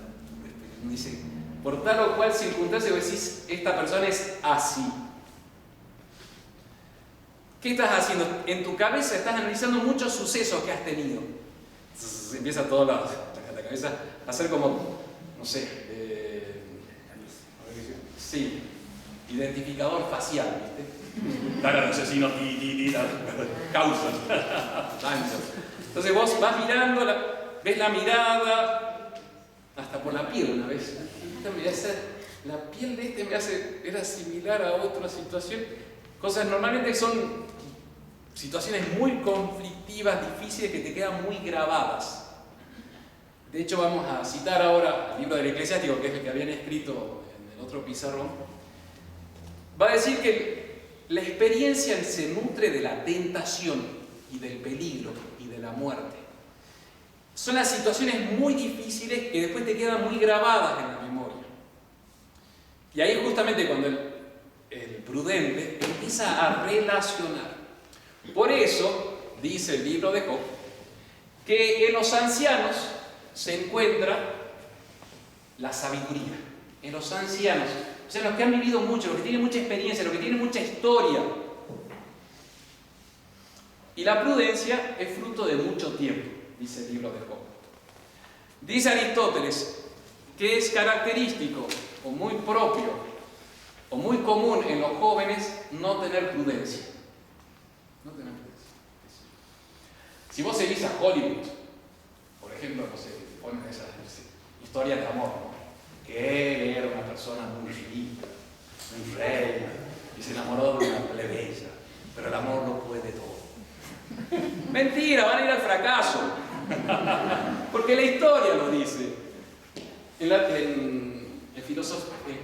dice, por tal o cual circunstancia vos decís, esta persona es así. ¿Qué estás haciendo? En tu cabeza estás analizando muchos sucesos que has tenido. Entonces empieza toda la cabeza a hacer como, no sé, sí, identificador facial, ¿viste? Cara de asesino, causa. Entonces vos vas mirando, ves la mirada, hasta por la piel una vez. La piel de este era similar a otra situación. Cosas normalmente son situaciones muy conflictivas, difíciles, que te quedan muy grabadas. De hecho, vamos a citar ahora el libro del Eclesiástico, que es el que habían escrito en el otro pizarrón. Va a decir que la experiencia se nutre de la tentación y del peligro y de la muerte. Son las situaciones muy difíciles que después te quedan muy grabadas en la memoria. Y ahí justamente cuando el prudente empieza a relacionar. Por eso, dice el libro de Job, que en los ancianos se encuentra la sabiduría. En los ancianos, o sea, los que han vivido mucho, los que tienen mucha experiencia, los que tienen mucha historia. Y la prudencia es fruto de mucho tiempo, dice el libro de Job. Dice Aristóteles que es característico o muy propio o muy común en los jóvenes no tener prudencia. No tener prudencia. Si vos seguís a Hollywood, por ejemplo, no sé, ponen esas historias de amor, ¿no? Que él era una persona muy rica, muy rey, y se enamoró de una plebeya, pero el amor lo puede todo. Mentira, van a ir al fracaso. Porque la historia lo dice. En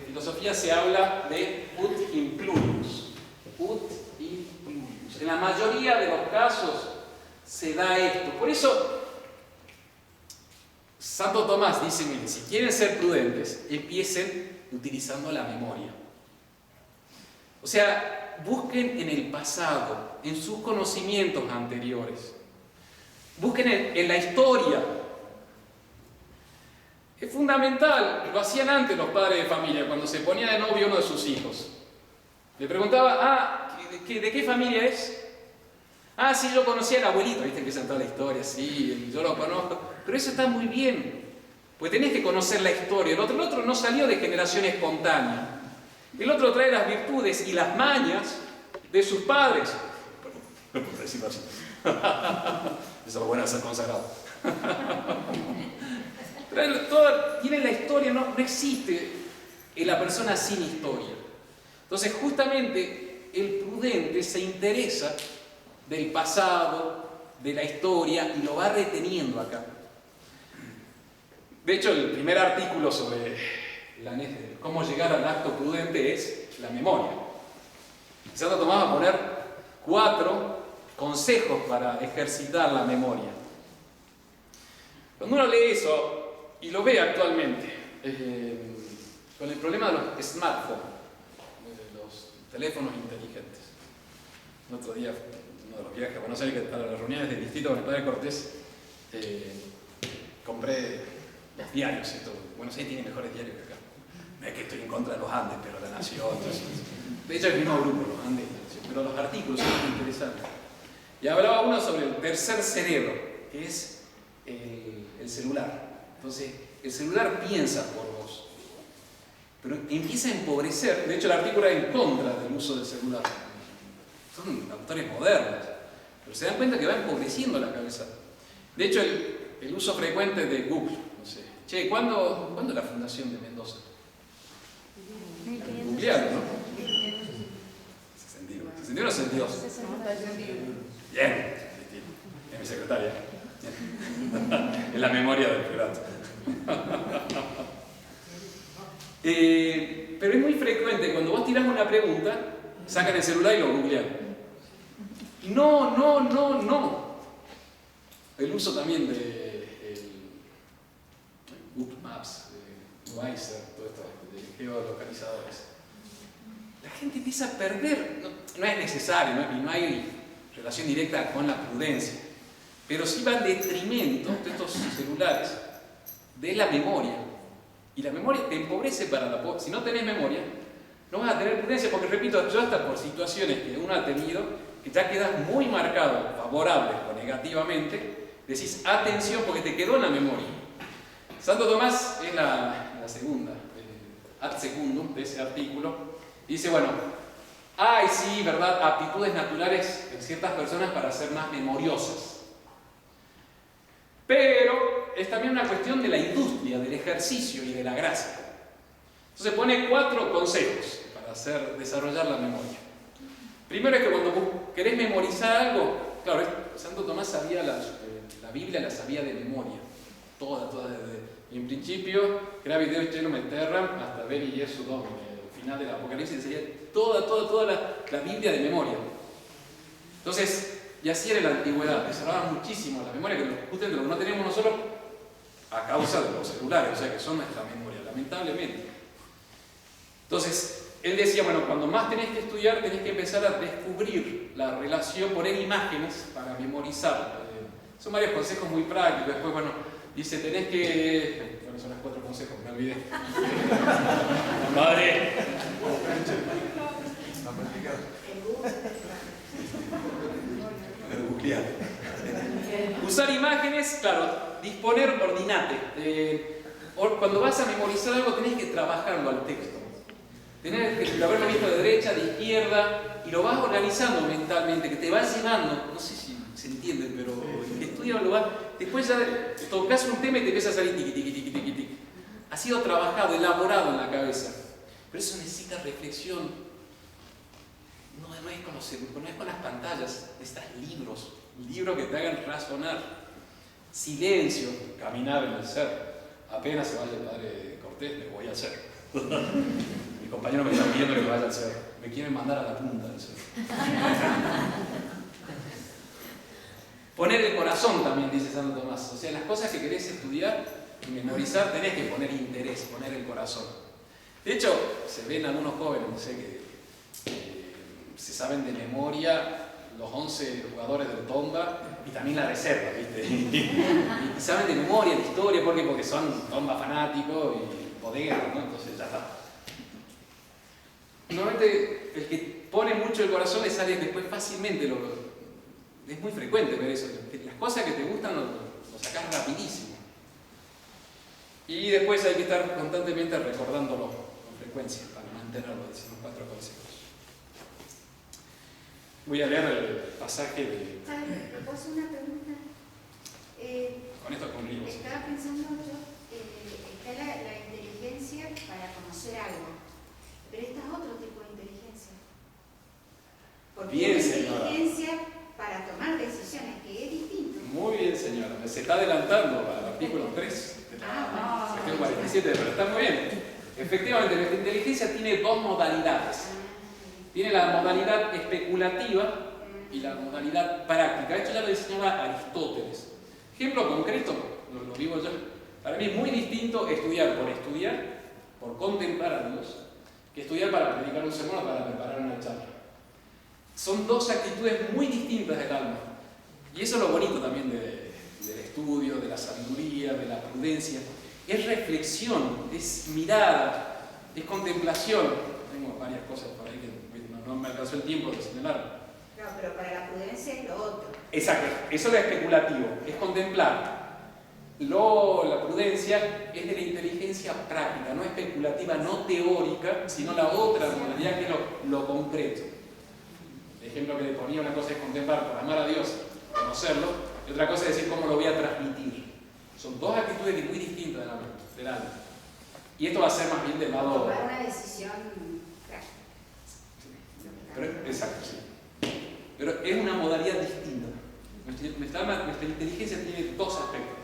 filosofía se habla de ut implurius. Ut implurius. En la mayoría de los casos se da esto. Por eso, Santo Tomás dice, miren, si quieren ser prudentes, empiecen utilizando la memoria. O sea, busquen en el pasado, en sus conocimientos anteriores. Busquen en la historia. Es fundamental, lo hacían antes los padres de familia, cuando se ponía de novio uno de sus hijos. Le preguntaba, ¿de qué familia es? Ah, sí, yo conocía al abuelito, viste, empieza toda la historia, sí, yo lo conozco. Pero eso está muy bien, pues tenés que conocer la historia. El otro no salió de generación espontánea. El otro trae las virtudes y las mañas de sus padres. No puedo decirlo así. Eso es lo bueno de ser consagrado. Tiene la historia, no existe en la persona sin historia. Entonces, justamente, el prudente se interesa del pasado, de la historia, y lo va reteniendo acá. De hecho, el primer artículo sobre cómo llegar al acto prudente es la memoria. Santo Tomás va a poner 4 consejos para ejercitar la memoria. Cuando uno lee eso, y lo ve actualmente, con el problema de los smartphones, de los teléfonos inteligentes. El otro día, uno de los viajes a Buenos Aires, para las reuniones del distrito con el padre Cortés, compré los diarios. Buenos Aires tiene mejores diarios que acá. No es que estoy en contra de los Andes, pero La Nación, entonces, de hecho es el mismo grupo, los Andes, pero los artículos son muy interesantes. Y hablaba uno sobre el tercer cerebro, que es el celular. Entonces, el celular piensa por vos, pero empieza a empobrecer. De hecho, el artículo era en contra del uso del celular. Son autores modernos, pero se dan cuenta que va empobreciendo la cabeza. De hecho, el uso frecuente de Google, no sé, che, ¿cuándo es la fundación de Mendoza? Googlealo, ¿no? ¿61 o 62? 61. Bien, es mi secretaria. Es la memoria del prelato. Pero es muy frecuente, cuando vos tirás una pregunta, sacan el celular y lo googlean. No. El uso también de Google Maps, Wiser, todo esto de geolocalizadores. La gente empieza a perder, no es necesario, y no hay relación directa con la prudencia, pero sí va en detrimento de estos celulares de la memoria. Y la memoria te empobrece para la... Si no tenés memoria, no vas a tener prudencia, porque repito, yo hasta por situaciones que uno ha tenido, que ya quedas muy marcado, favorable o negativamente, decís atención porque te quedó en la memoria. Santo Tomás es la segunda, ad secundum de ese artículo. Dice, bueno, hay sí, ¿verdad?, aptitudes naturales en ciertas personas para ser más memoriosas. Pero es también una cuestión de la industria, del ejercicio y de la gracia. Entonces pone 4 consejos para desarrollar la memoria. Primero es que cuando vos querés memorizar algo, claro, Santo Tomás sabía la Biblia, la sabía de memoria. Toda, y en principio, creavi Deus celum et terram, hasta veni Jesu Domine, el final del Apocalipsis, decía toda la Biblia de memoria. Entonces, y así era en la antigüedad, preservaban muchísimo la memoria, que justamente lo que no tenemos nosotros a causa de los celulares, o sea que son nuestra memoria, lamentablemente. Entonces, él decía, bueno, cuando más tenés que estudiar, tenés que empezar a descubrir la relación, poner imágenes para memorizar. Son varios consejos muy prácticos. Después, bueno, dice, tenés que... Bueno, son los 4 consejos, me olvidé. Madre. Usar imágenes, claro, disponer, ordinate. Cuando vas a memorizar algo tenés que trabajarlo al texto. Tenés que haberlo visto de derecha, de izquierda, y lo vas organizando mentalmente, que te vas llenando. No sé si se entiende, pero el que estudia lo va. Después ya tocas un tema y te empieza a salir tiqui. Ha sido trabajado, elaborado en la cabeza. Pero eso necesita reflexión. No es con las pantallas, necesitas libros que te hagan razonar. Silencio, caminar en el ser. Apenas se vaya el padre Cortés, le voy al ser. Mi compañero me está pidiendo que vaya al ser. Me quieren mandar a la punta del ser. Poner el corazón también, dice Santo Tomás. O sea, las cosas que querés estudiar y memorizar tenés que poner interés, poner el corazón. De hecho, se ven algunos jóvenes, no sé, que se saben de memoria los 11 jugadores del Tomba y también la reserva, ¿viste? Y saben de memoria la historia, porque son Tomba fanáticos y bodegas, ¿no? Entonces ya está. Normalmente el que pone mucho el corazón le sale después fácilmente. Es muy frecuente ver eso. Las cosas que te gustan lo sacás rapidísimo. Y después hay que estar constantemente recordándolo con frecuencia para mantenerlo, dicen los 4 consejos. Voy a leer el pasaje de... ¿Le puedo hacer una pregunta? Con esto concluimos. Estaba pensando yo, está la inteligencia para conocer algo, pero esta es otro tipo de inteligencia. Porque Bien, es señora. inteligencia para tomar decisiones, que es distinto. Muy bien, señora. Se está adelantando al artículo 3 de la cuestión 47, pero está muy bien. Efectivamente, nuestra inteligencia tiene 2 modalidades. Tiene la modalidad especulativa y la modalidad práctica. Esto ya lo diseñaba Aristóteles. Ejemplo concreto, lo digo yo. Para mí es muy distinto estudiar, por contemplar a Dios, que estudiar para predicar un sermón o para preparar una charla. Son 2 actitudes muy distintas del alma. Y eso es lo bonito también del estudio, de la sabiduría, de la prudencia. Es reflexión, es mirada, es contemplación. Tengo varias cosas por ahí que no me alcanzó el tiempo de señalar. No, pero para la prudencia es lo otro. Exacto, eso es lo especulativo, es contemplar. La prudencia es de la inteligencia práctica, no especulativa, no teórica, sino la otra modalidad que es lo concreto. El ejemplo que le ponía, una cosa es contemplar por amar a Dios, conocerlo, y otra cosa es decir cómo lo voy a transmitir. Son 2 actitudes muy distintas del alma. Y esto va a ser más bien del lado... Tomar una decisión práctica. Exacto, sí. pero es una modalidad distinta. Nuestra inteligencia tiene dos aspectos.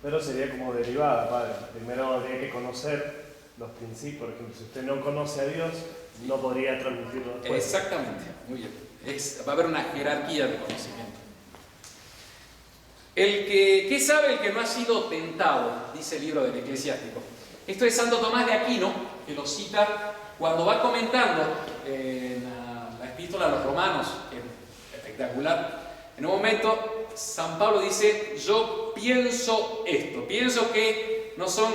Pero sería como derivada, padre. Primero habría que conocer los principios. Por ejemplo, si usted no conoce a Dios, no podría transmitirlo después. Exactamente, muy bien. Va a haber una jerarquía de conocimiento. ¿Qué sabe el que no ha sido tentado? Dice el libro del Eclesiástico. Esto es Santo Tomás de Aquino, que lo cita cuando va comentando en la epístola a los Romanos, que es espectacular. En un momento, San Pablo dice: yo pienso esto, pienso que no son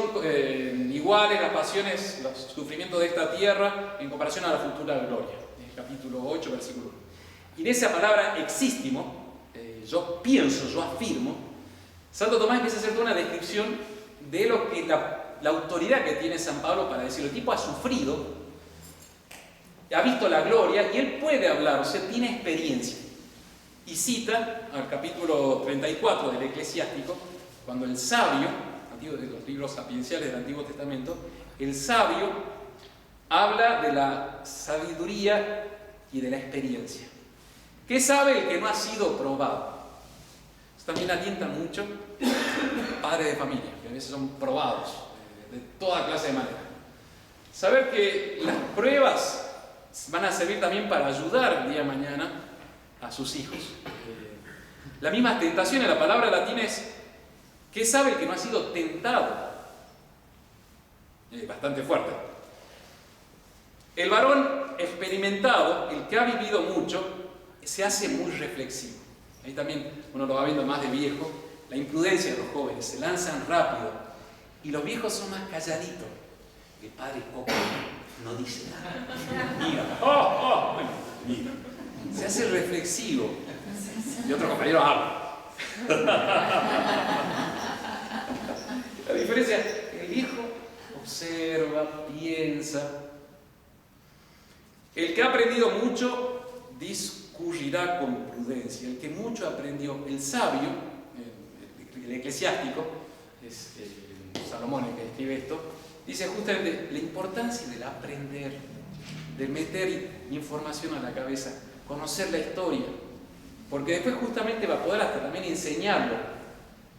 iguales las pasiones, los sufrimientos de esta tierra en comparación a la futura gloria. En el capítulo 8, versículo 1. Y en esa palabra existimo, yo pienso, yo afirmo, Santo Tomás empieza a hacer toda una descripción de lo que la autoridad que tiene San Pablo para decirlo. El tipo ha sufrido, ha visto la gloria y él puede hablar, o sea, tiene experiencia. Y cita al capítulo 34 del Eclesiástico, cuando el sabio, de los libros sapienciales del Antiguo Testamento, el sabio habla de la sabiduría y de la experiencia. ¿Qué sabe el que no ha sido probado? Esto también alienta mucho padres de familia, que a veces son probados de toda clase de manera. Saber que las pruebas van a servir también para ayudar el día de mañana a sus hijos. La misma tentación en la palabra latina es: ¿qué sabe el que no ha sido tentado? Bastante fuerte. El varón experimentado, el que ha vivido mucho, se hace muy reflexivo. Ahí también uno lo va viendo más de viejo, la imprudencia de los jóvenes, se lanzan rápido y los viejos son más calladitos. El padre Coco no dice nada. Mira, bueno, mira. Se hace reflexivo y otro compañero habla. La diferencia, el viejo observa, piensa. El que ha aprendido mucho discurrirá con prudencia. El que mucho aprendió, el sabio, el eclesiástico, es Salomón el que escribe esto, dice justamente la importancia del aprender, de meter información a la cabeza, conocer la historia, porque después justamente va a poder hasta también enseñarlo,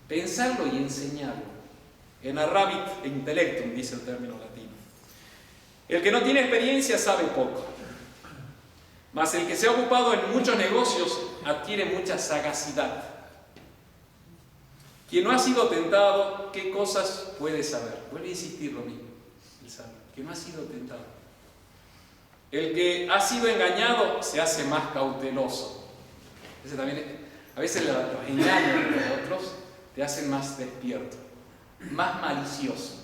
pensarlo y enseñarlo. En arrabit intellectum, dice el término latino. El que no tiene experiencia sabe poco, mas el que se ha ocupado en muchos negocios adquiere mucha sagacidad. Quien no ha sido tentado, ¿qué cosas puede saber? Vuelve a insistir lo mismo, el sabio, que no ha sido tentado. El que ha sido engañado se hace más cauteloso. Ese también, a veces los engaños de los otros te hacen más despierto, más malicioso.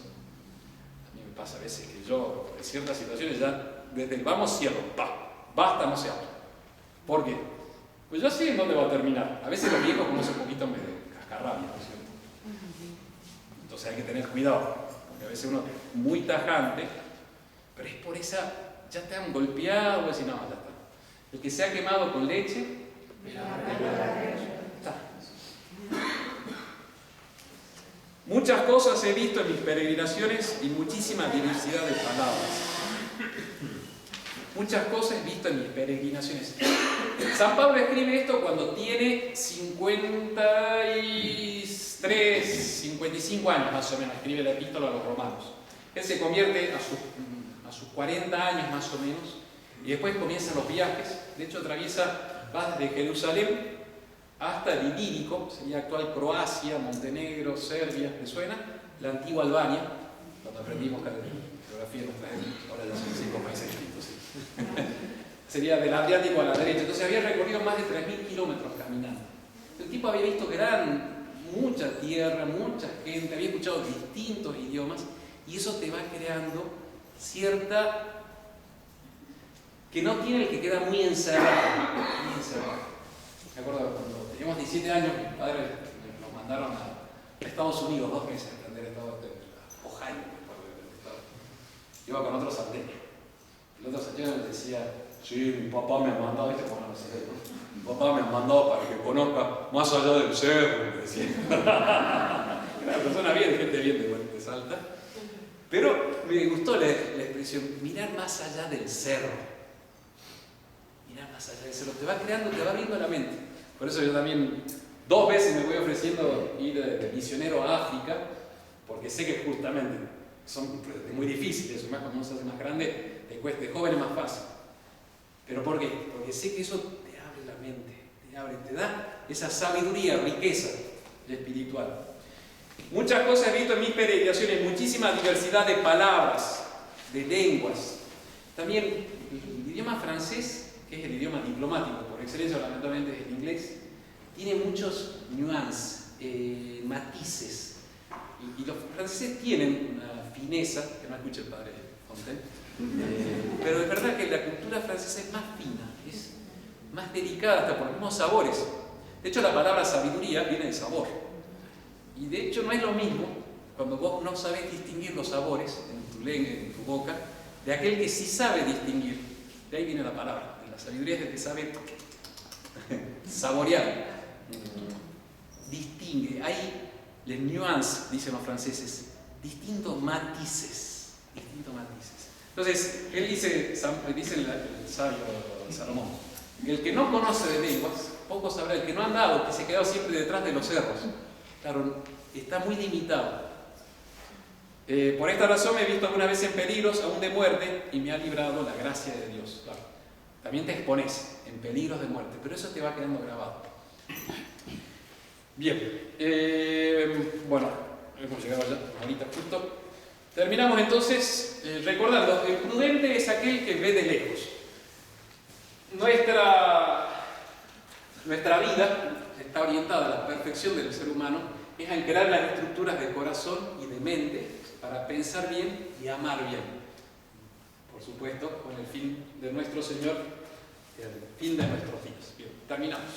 A mí me pasa a veces que yo, en ciertas situaciones, ya desde el vamos cierro, basta, no se habla. ¿Por qué? Pues yo sé en dónde va a terminar. A veces los viejos como un poquito me cascarrabian, ¿no es cierto? Entonces hay que tener cuidado, porque a veces uno es muy tajante, pero es por esa, ya te han golpeado, y decir, no, ya está. El que se ha quemado con leche, está. Muchas cosas he visto en mis peregrinaciones y muchísima diversidad de palabras. Muchas cosas he visto en mis peregrinaciones. San Pablo escribe esto cuando tiene 53, 55 años más o menos, escribe la epístola a los Romanos. Él se convierte a sus 40 años más o menos, y después comienzan los viajes. De hecho va desde Jerusalén hasta el Ilírico, sería actual Croacia, Montenegro, Serbia, ¿te suena? La antigua Albania, cuando aprendimos geografía en nuestra época, ahora ya son 5 países distintos. ¿Sí? Sería del Adriático a la derecha. Entonces había recorrido más de 3.000 kilómetros caminando. El tipo había visto que eran mucha tierra, mucha gente, había escuchado distintos idiomas, y eso te va creando cierta, que no tiene el que queda muy encerrado. Me acuerdo cuando teníamos 17 años, mis padres nos mandaron a Estados Unidos 2 meses a aprender Ohio. Iba con otro salteño. El otro salteño me decía: sí, mi papá me ha mandado, ¿viste cómo no sé, ¿no? Mi papá me ha mandado para que conozca más allá del cerro, me decía. Una persona bien, gente bien de Salta. Pero me gustó la expresión, mirar más allá del cerro. Mirar mira más allá de eso, te va creando, te va abriendo la mente. Por eso yo también 2 veces me voy ofreciendo ir de misionero a África, porque sé que justamente son muy difíciles, más cuando uno se hace más grande, te cuesta, de joven es más fácil. ¿Pero por qué? Porque sé que eso te abre la mente, te da esa sabiduría, riqueza espiritual. Muchas cosas he visto en mis peregrinaciones, muchísima diversidad de palabras, de lenguas. También el idioma francés, que es el idioma diplomático por excelencia, lamentablemente es el inglés, tiene muchos nuances, matices. Y los franceses tienen una fineza, que no escuche el padre Fontaine, pero es verdad que la cultura francesa es más fina, es más delicada hasta por los mismos sabores. De hecho, la palabra sabiduría viene de sabor. Y de hecho no es lo mismo cuando vos no sabés distinguir los sabores en tu lengua, en tu boca, de aquel que sí sabe distinguir. De ahí viene la palabra. La sabiduría es el que sabe saborear, distingue. Hay les nuances, dicen los franceses, distintos matices. Entonces, él dice el sabio Salomón, el que no conoce de lenguas, poco sabrá, el que no ha andado, que se ha quedado siempre detrás de los cerros. Claro, está muy limitado. Por esta razón me he visto algunas veces en peligros, aún de muerte, y me ha librado la gracia de Dios. Claro. También te expones en peligros de muerte, pero eso te va quedando grabado. Bien, bueno, hemos llegado ya, ahorita justo. Terminamos entonces recordando, el prudente es aquel que ve de lejos. Nuestra vida está orientada a la perfección del ser humano, es a crear las estructuras de corazón y de mente para pensar bien y amar bien. Por supuesto, con el fin de nuestro Señor, el fin de nuestros días. Bien, terminamos.